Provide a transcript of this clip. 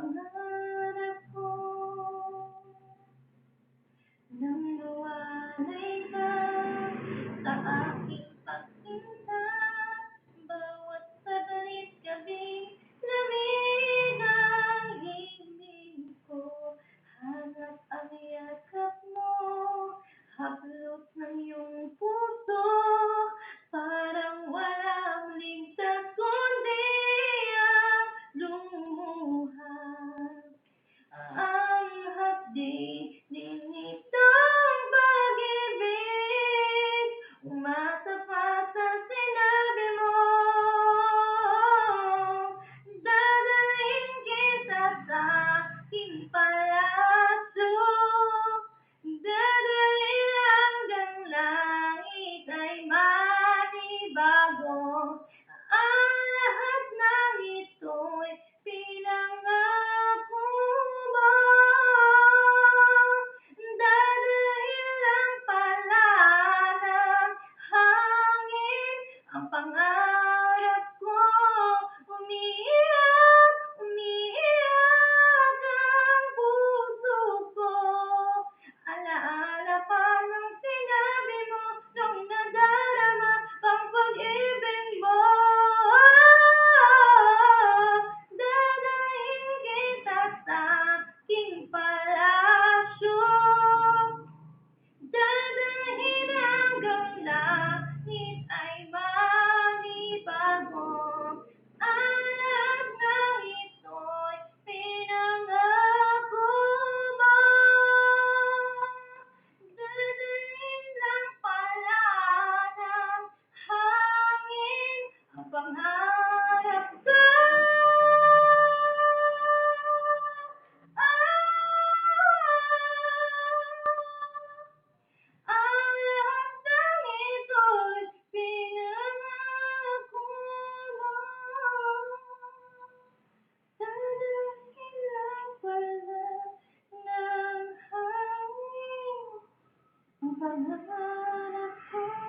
pangarap ko nang luwanay ka sa aking pagsinta. Bawat saglit gabing lamig ang himig ko. Hanap ang yakap mo, hablot ng iyong puso. Parang walang ligtas kundi ang lumuha. Ang hapdi-din nitong pag-ibig, umasa pa sa sinabi mo. Dadalhin kita sa aking palasyo, dadalhin hanggang langit ay manibago. Ang lahat ng ito'y pinangako mo. Dadalhin lang pala ng hangin ang pangarap ko. Umiiyak, umiiyak ang puso ko. Alaala pa ng sinabi mo nung nadarama ang pag-ibig mo. Dadalhin kita sa aking palasyo, dadalhin hanggang langit ay manibago. Ang lahat ng ito'y pinangako mo. Dadalhin lang pala ng hangin ang pangarap ko. Ang lahat ng ito'y pinangako mo. Dadalhin lang pala ng hangin ang pangarap ko.